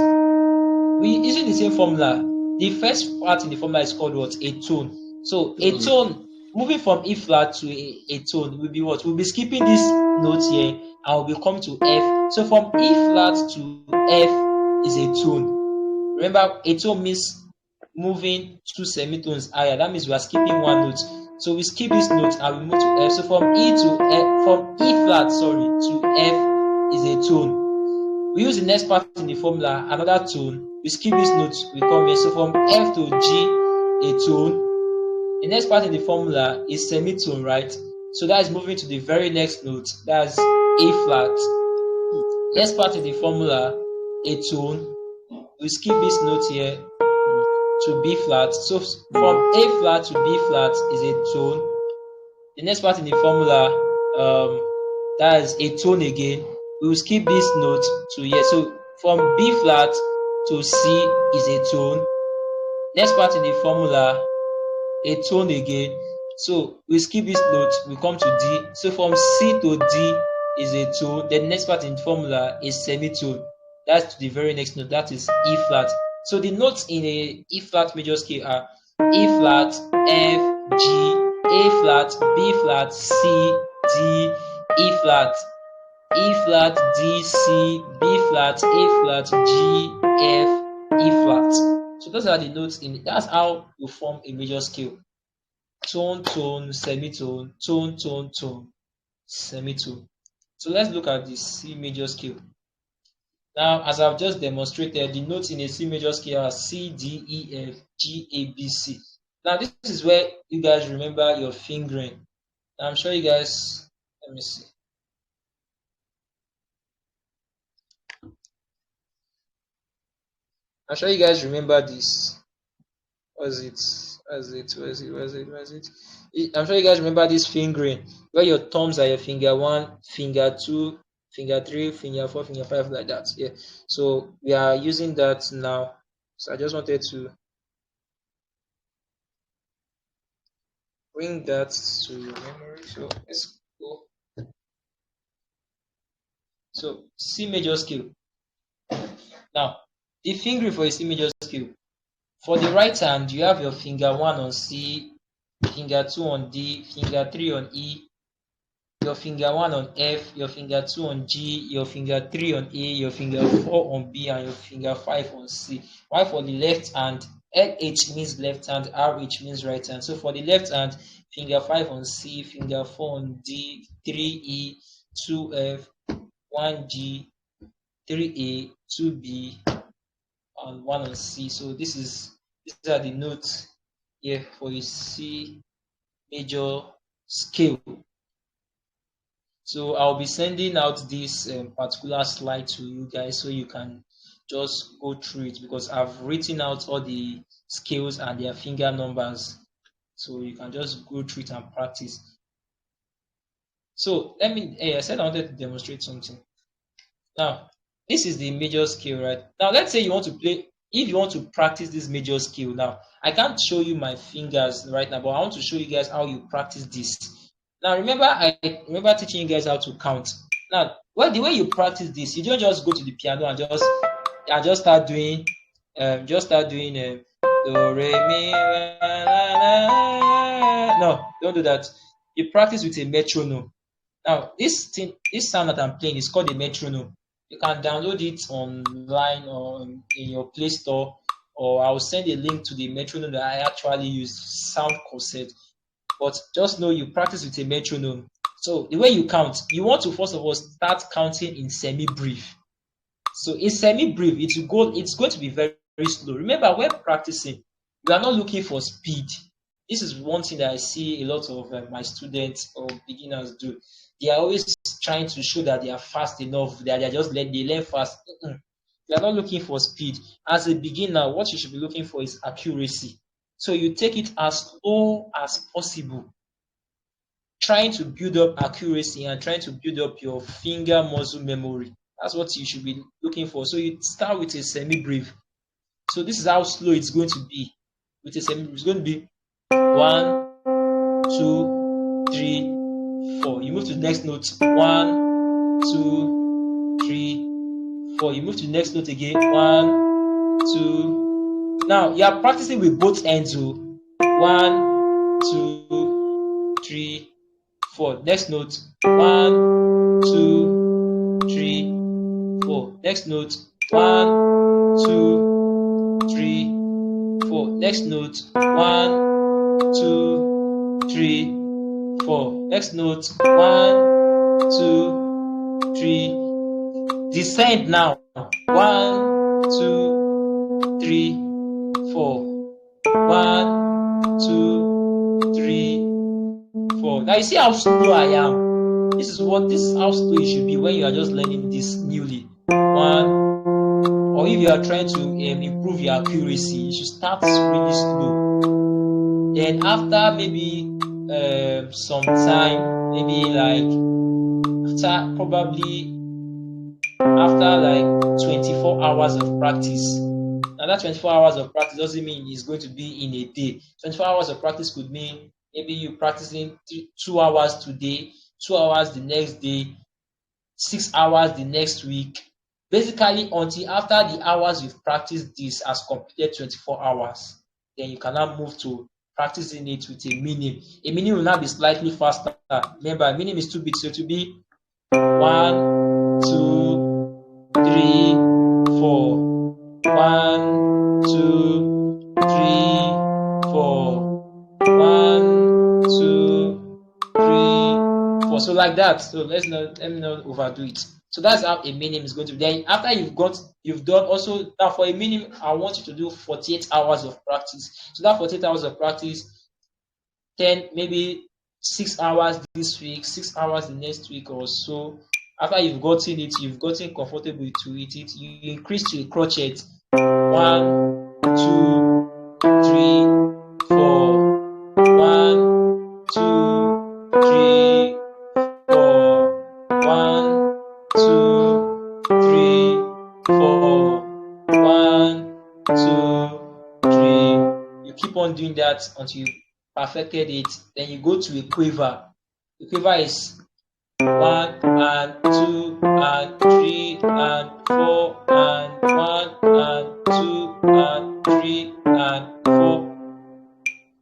S1: Using the same formula, the first part in the formula is called what? A tone. So a tone, moving from E flat to a tone will be what? We'll be skipping this note here and we'll come to F. So from E flat to F is a tone. Remember, a tone means moving two semitones higher. That means we are skipping one note. So we skip this note and we move to F. So from E flat to F is a tone. We use the next part in the formula, another tone. We skip this note, we come here. So from F to G, a tone. The next part in the formula is semitone, right? So that is moving to the very next note. That's A flat. Next part in the formula, a tone. We skip this note here to B flat. So from A flat to B flat is a tone. The next part in the formula, that is a tone again. We will skip this note to here. So from B flat to C is a tone. Next part in the formula, a tone again. So we skip this note, we come to D. So from C to D is a tone. Then the next part in the formula is semitone. That's the very next note. That is E flat. So the notes in a E flat major scale are E flat, F, G, A flat, B flat, C, D, E flat, D, C, B flat, A flat, G, F, E flat. So those are the notes that's how you form a major scale. Tone, tone, semitone, tone, tone, tone, semitone. So let's look at the C major scale. Now, as I've just demonstrated, the notes in a C major scale are C, D, E, F, G, A, B, C. Now, this is where you guys remember your fingering. Now, I'm sure you guys, let me see. I'm sure you guys remember this. Where is it? I'm sure you guys remember this fingering, where your thumbs are your finger 1, finger 2, finger 3, finger 4, finger 5, like that. Yeah. So we are using that now. So I just wanted to bring that to your memory. So let's go. So C major scale. Now, the fingering for a C major scale. For the right hand, you have your finger 1 on C, finger 2 on D, finger 3 on E, your finger 1 on F, your finger 2 on G, your finger 3 on A, your finger 4 on B, and your finger 5 on C. While for the left hand, LH means left hand, RH means right hand. So for the left hand, finger 5 on C, finger 4 on D, 3E, 2F, 1G, 3A, 2B, and 1 on C. So these are the notes here for a C major scale. So I'll be sending out this particular slide to you guys so you can just go through it, because I've written out all the scales and their finger numbers. So you can just go through it and practice. So I said I wanted to demonstrate something. Now, this is the major scale, right? Now, let's say you want to play, if you want to practice this major scale, now, I can't show you my fingers right now, but I want to show you guys how you practice this. Now, remember, I remember teaching you guys how to count. Now, well, the way you practice this, you don't just go to the piano and just start doing, do, re, mi, la, la, la. No, don't do that. You practice with a metronome. Now, this sound that I'm playing is called a metronome. You can download it online or in your Play Store, or I'll send a link to the metronome that I actually use, Sound Cassette. But just know you practice with a metronome. So the way you count, you want to first of all start counting in semi-brief. So in semi-brief, it's going to be very, very slow. Remember, when practicing, we are not looking for speed. This is one thing that I see a lot of my students or beginners do. They are always trying to show that they are fast enough, that they learn fast. They are not looking for speed. As a beginner, what you should be looking for is accuracy. So you take it as slow as possible, trying to build up accuracy and trying to build up your finger muscle memory. That's what you should be looking for. So you start with a semi-brief. So this is how slow it's going to be. With a semi-brief, it's going to be 1, 2, 3, 4. You move to the next note. 1, 2, 3, 4. You move to the next note again. 1, 2. Now you are practicing with both ends. 1, 2, 3, 4. Next note. 1, 2, 3, 4. Next note. 1, 2, 3, 4. Next note. 1, 2, 3, 4. Next note. 1, 2, 3. Descend now. 1, 2, 3, 4. 1, 2, 3, 4. Now you see how slow I am. This is how slow you should be when you are just learning this newly. 1. Or if you are trying to improve your accuracy, you should start really slow. Then after maybe some time, maybe after like 24 hours of practice. Now that 24 hours of practice doesn't mean it's going to be in a day. 24 hours of practice could mean maybe you practicing 2 hours today, 2 hours the next day, 6 hours the next week. Basically, until after the hours you've practiced this has completed 24 hours, then you can now move to practicing it with a minim. A minim will now be slightly faster. Remember, a minim is 2 bits, so it will be 1, 2, 3, 4. 1, 2, 3, 4. 1, 2, 3, 4. So like that. So let me not overdo it. So that's how a minimum is going to be. Then after you've done also, now for a minimum, I want you to do 48 hours of practice. So that 48 hours of practice, 10, maybe 6 hours this week, 6 hours the next week or so. After you've gotten comfortable to it, you increase to a crochet. 1, 2, 3, 4. 1, 2, 3, 4. 1, 2, 3, 4. 1, 2, 3. You keep on doing that until you perfected it. Then you go to a quiver. The quiver is 1 and 2 and 3 and 4 and 1 and 2 and 3 and 4.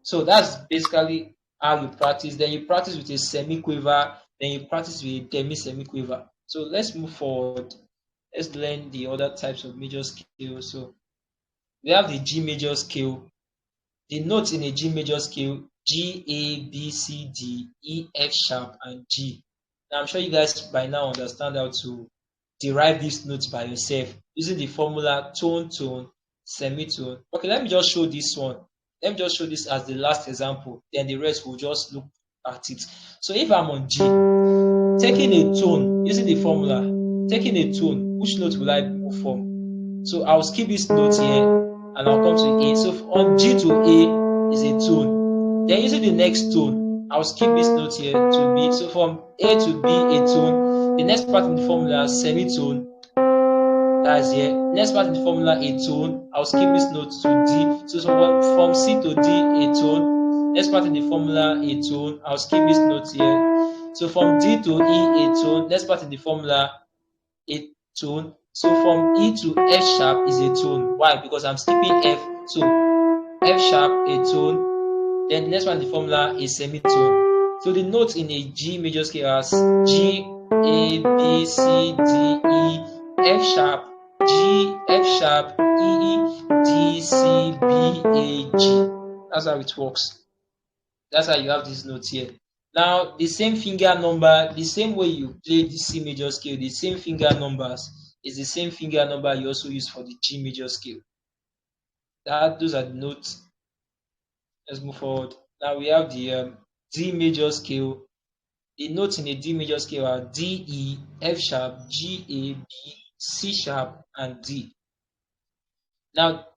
S1: So that's basically how you practice. Then you practice with a semi-quiver. Then you practice with a demi-semi-quiver. So let's move forward. Let's learn the other types of major scales. So we have the G major scale. The notes in a G major scale: G, A, B, C, D, E, F sharp, and G. Now I'm sure you guys by now understand how to derive these notes by yourself using the formula tone, tone, semitone. Okay, let me just show this one. Let me just show this as the last example. Then the rest will just look at it. So if I'm on G, taking a tone, using the formula, taking a tone, which note will I move from? So I'll skip this note here and I'll come to A. So on G to A is a tone. Then using the next tone, I'll skip this note here to B. So from A to B, a tone. The next part in the formula, semitone. That's here. Next part in the formula, a tone. I'll skip this note to D. So from C to D, a tone. Next part in the formula, a tone. I'll skip this note here. So from D to E, a tone. Next part in the formula, a tone. So from E to F sharp is a tone. Why? Because I'm skipping F. So F sharp, a tone. Then the next one in the formula is semitone. So the notes in a G major scale are G, A, B, C, D, E, F sharp, G, F sharp, E, D, C, B, A, G. That's how it works. That's how you have these notes here. Now, the same finger number, the same way you play the C major scale, the same finger numbers is the same finger number you also use for the G major scale. Those are the notes. Let's move forward. Now we have the D major scale. The notes in the D major scale are D, E, F sharp, G, A, B, C sharp, and D. Now,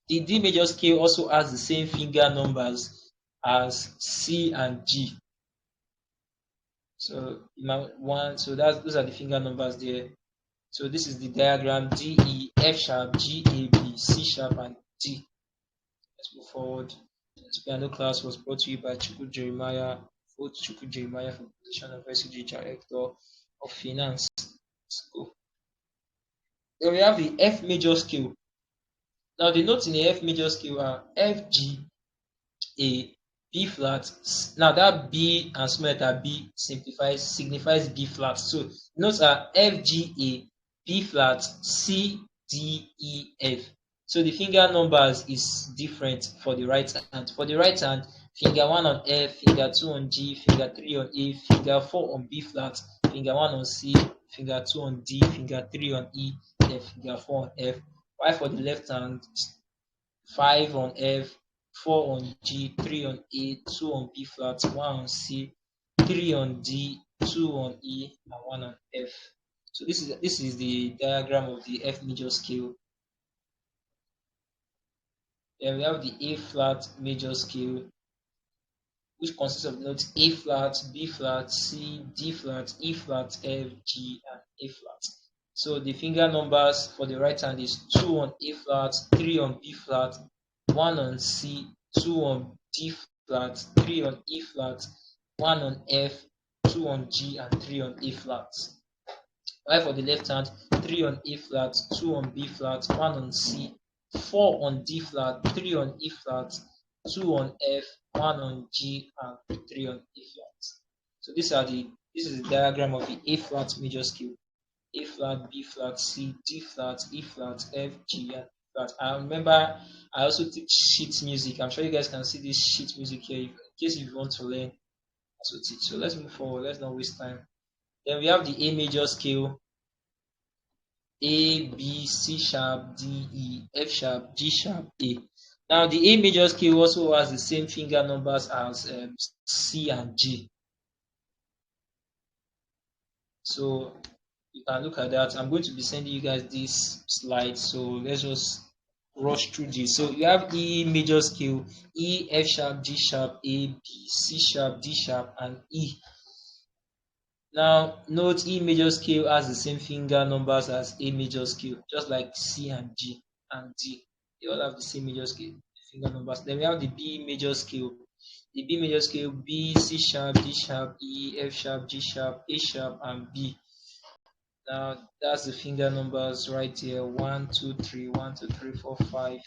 S1: the D major scale also has the same finger numbers as C and G. So those are the finger numbers there. So this is the diagram: D, E, F sharp, G, A, B, C sharp, and D. Let's move forward. This piano class was brought to you by Chuku Jeremiah, Chuku Jeremiah from the position of SUG Director of Finance. Let's go. Then we have the F major scale. Now the notes in the F major scale are F, G, A, B flat. Now that B and small letter B signifies B flat. So notes are F, G, A, B flat, C, D, E, F. So the finger numbers is different for the right hand. For the right hand, finger 1 on F, finger 2 on G, finger 3 on A, finger 4 on B flat, finger 1 on C, finger 2 on D, finger 3 on E, then finger 4 on F. While for the left hand, 5 on F, 4 on G, 3 on A, 2 on B flat, 1 on C, 3 on D, 2 on E, and 1 on F. So this is the diagram of the F major scale. Then we have the A flat major scale, which consists of the notes A flat, B flat, C, D flat, E flat, F, G, and A flat. So the finger numbers for the right hand is 2 on A flat, 3 on B flat, 1 on C, 2 on D flat, 3 on E flat, 1 on F, 2 on G, and 3 on A flat. While for the left hand, 3 on A flat, 2 on B flat, 1 on C, 4 on D flat, 3 on E flat, 2 on F, 1 on G, and 3 on A flat. So this is the diagram of the A flat major scale. A flat, B flat, C, D flat, E flat, F, G, and E flat. I remember I also teach sheet music. I'm sure you guys can see this sheet music here in case you want to learn. Also teach. So let's move forward. Let's not waste time. Then we have the A major scale. A, B, C sharp, D, E, F sharp, G sharp, A. Now the A major scale also has the same finger numbers as C and G. So you can look at that. I'm going to be sending you guys this slide. So let's just rush through this. So you have E major scale, E, F sharp, G sharp, A, B, C sharp, D sharp, and E. Now, note E major scale has the same finger numbers as A major scale, just like C and G and D. They all have the same major scale finger numbers. Then we have the B major scale. The B major scale, B, C sharp, D sharp, E, F sharp, G sharp, A sharp, and B. Now, that's the finger numbers right here. 1, 2, 3, 1, 2, 3, 4, 5.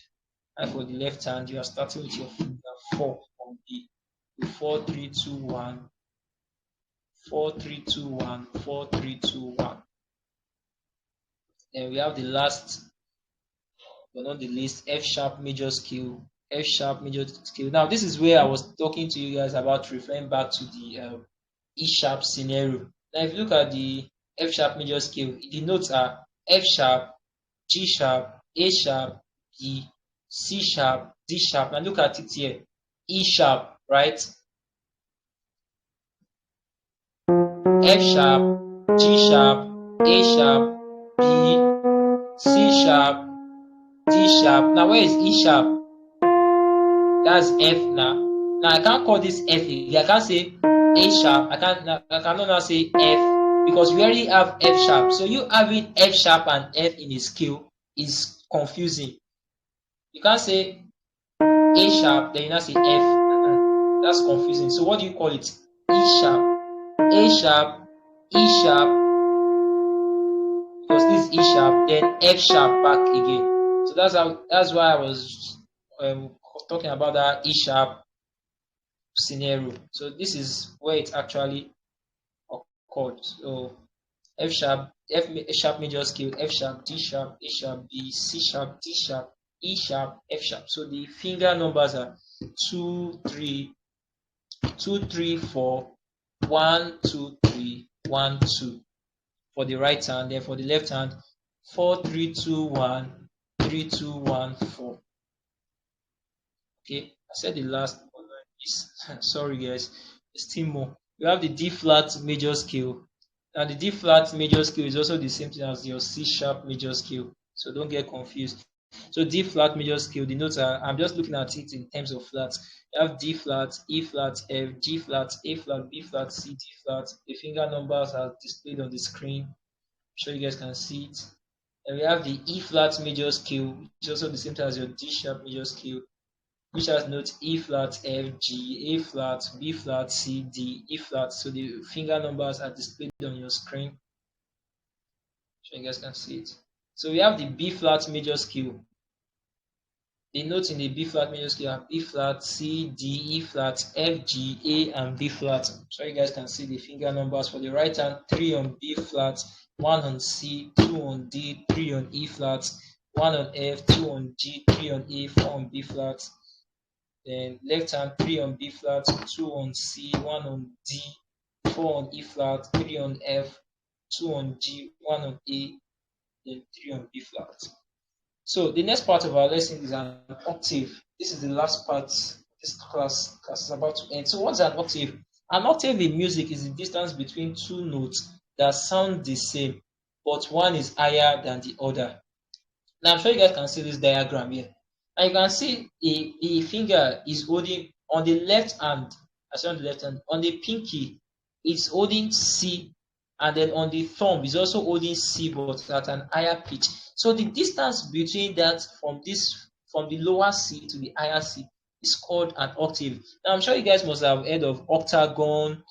S1: And for the left hand, you are starting with your finger 4 on B. 4, 3, 2, 1. 4, 3, 2, 1, 4, 3, 2, 1. Then we have the last, but not the least, F sharp major scale. F sharp major scale. Now, this is where I was talking to you guys about referring back to the E sharp scenario. Now, if you look at the F sharp major scale, the notes are F sharp, G sharp, A sharp, B, C sharp, D sharp. Now, look at it here. E sharp, right? F sharp, G sharp, A sharp, B, C sharp, D sharp. Now where is E sharp? That's F now. Now I can't call this F again. I can't say A sharp. I cannot now say F because we already have F sharp. So you having F sharp and F in a scale is confusing. You can't say A sharp, then you now say F. That's confusing. So what do you call it? E sharp, A sharp, E sharp, because this is E sharp, then F sharp back again. So that's why I was talking about that E sharp scenario. So this is where it actually occurred. So F sharp, F sharp major scale, F sharp, D sharp, A sharp, B, C sharp, D sharp, E sharp, F sharp. So the finger numbers are 2, 3, 2, 3, 4, 1, 2, 3, 1, 2 for the right hand. Then for the left hand, 4, 3, 2, 1, 3, 2, 1, 4. Okay, I said the last one is sorry guys, there's still more. We have the D flat major scale. Now the D flat major scale is also the same thing as your C sharp major scale. So don't get confused. So D flat major scale, the notes are, I'm just looking at it in terms of flats. You have D flat, E flat, F, G flat, A flat, B flat, C, D flat. The finger numbers are displayed on the screen. I'm sure you guys can see it. And we have the E flat major scale, which is also the same thing as your D sharp major scale, which has notes E flat, F, G, A flat, B flat, C, D, E flat. So the finger numbers are displayed on your screen. So you guys can see it. So we have the B flat major scale. The notes in the B flat major scale are B flat, C, D, E flat, F, G, A, and B flat. So you guys can see the finger numbers for the right hand: 3 on B flat, 1 on C, 2 on D, 3 on E flat, 1 on F, 2 on G, 3 on A, 4 on B flat. Then left hand: 3 on B flat, 2 on C, 1 on D, 4 on E flat, 3 on F, 2 on G, 1 on A, then 3 on B flat. So the next part of our lesson is an octave. This is the last part. This class is about to end. So what's an octave? An octave in music is the distance between two notes that sound the same, but one is higher than the other. Now I'm sure you guys can see this diagram here. And you can see a finger is holding on the left hand, I say on the left hand, on the pinky, it's holding C, and then on the thumb is also holding C, but at an higher pitch. So the distance between that from the lower C to the higher C is called an octave. Now I'm sure you guys must have heard of octagon,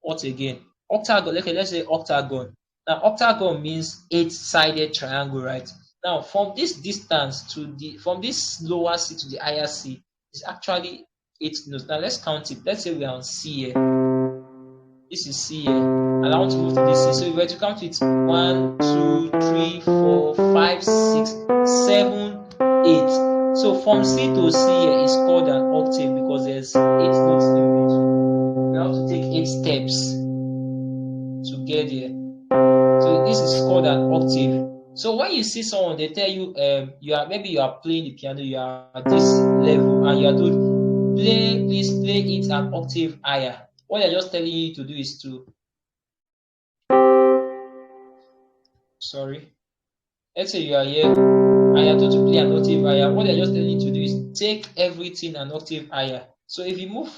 S1: what again? Octagon. Okay, let's say octagon. Now, octagon means eight-sided triangle, right? Now, from this distance from this lower C to the higher C is actually 8 notes. Now, let's count it. Let's say we are on C here. This is C here, and I want to move to this C. So if we were to count it, 1, 2, 3, 4, 5, 6, 7, 8. So from C to C here is called an octave because there's 8 notes in it. We have to take 8 steps to get there. So this is called an octave. So when you see someone, they tell you you are playing the piano, you are at this level, and you are told, please play it an octave higher. What they're just telling you to do is let's say you are here and you're told to play an octave higher. What they're just telling you to do is take everything an octave higher. So if you move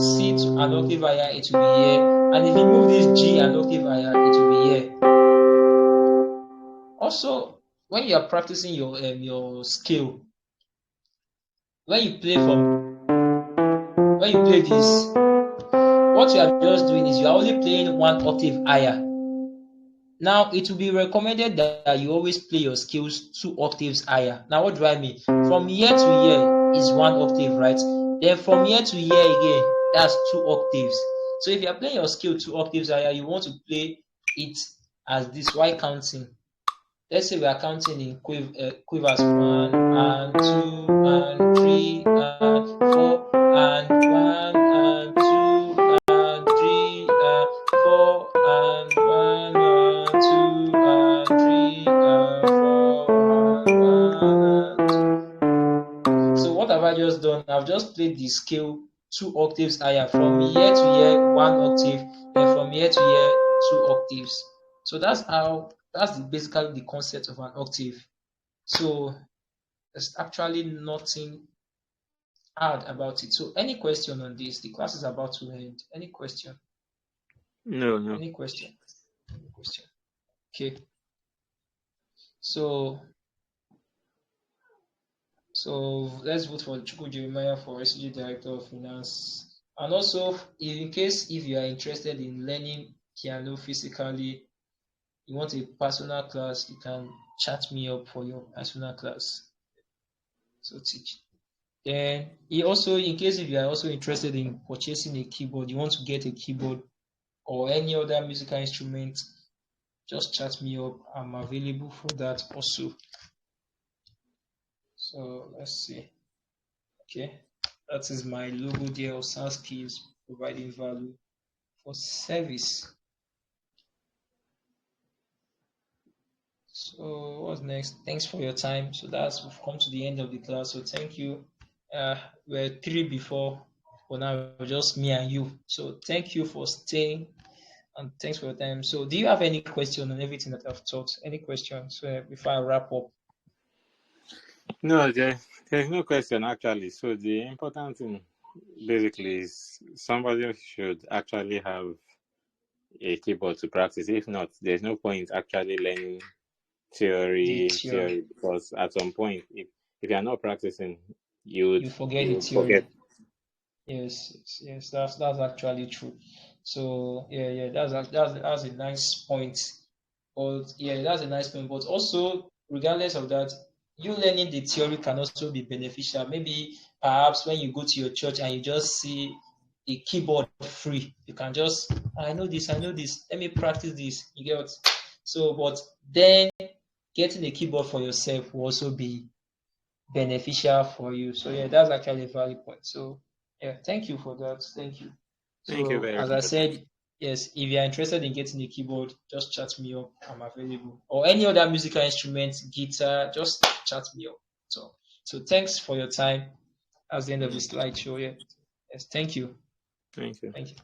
S1: C to an octave higher, it will be here. And if you move this G an octave higher, it will be here. Also, when you are practicing your skill, when you play this, what you are just doing is you are only playing one octave higher. Now, it will be recommended that you always play your scales 2 octaves higher. Now, what do I mean? From here to here is 1 octave, right? Then from here to here again, that's 2 octaves. So if you are playing your scale 2 octaves higher, you want to play it as this while counting. Let's say we are counting in quavers 1 and 2 and 3 and 4 and 1 and 2 and 3 and 4 and 1 and 2 and 3 and 4 and 1 and 2. So what have I just done? I've just played the scale 2 octaves higher. From here to here, 1 octave. Then from here to here, 2 octaves. So that's basically the concept of an octave. So there's actually nothing add about it. So any question on this? The class is about to end. Any question?
S2: No, no.
S1: Any question? Any question? Okay. So let's vote for Chukwu Jeremiah for SUG Director of Finance. And also, in case if you are interested in learning piano physically, you want a personal class, you can chat me up for your personal class. So teach. Then also, in case if you are also interested in purchasing a keyboard, you want to get a keyboard or any other musical instrument, just chat me up. I'm available for that also. So let's see. Okay, that is my logo there of sound skills providing value for service. So what's next? Thanks for your time. So we've come to the end of the class. So thank you. We're three before, but now just me and you. So thank you for staying and thanks for your time. So do you have any question on everything that I've taught? Any questions before I wrap up?
S2: No, there's no question actually. So the important thing basically is somebody should actually have a keyboard to practice. If not, there's no point actually learning
S1: The
S2: theory,
S1: theory.
S2: because at some point, if you're not practicing, you would
S1: You forget
S2: you
S1: the
S2: would forget.
S1: theory. Yes. That's actually true. So yeah, that's a nice point. But yeah, that's a nice point. But also, regardless of that, you learning the theory can also be beneficial. Maybe perhaps when you go to your church and you just see a keyboard free, you can just I know this, Let me practice this. You get what? So, but then getting a keyboard for yourself will also be beneficial for you. So yeah, that's actually a valid point. So yeah, thank you for that. Thank you.
S2: Thank you
S1: So
S2: very
S1: as I
S2: much.
S1: said, yes, if you're interested in getting a keyboard, just chat me up. I'm available. Or any other musical instrument, guitar, just chat me up. So thanks for your time. That's the end of the
S2: Mm,
S1: slideshow. Yeah. Yes, thank you.
S2: thank you.
S1: Thank you.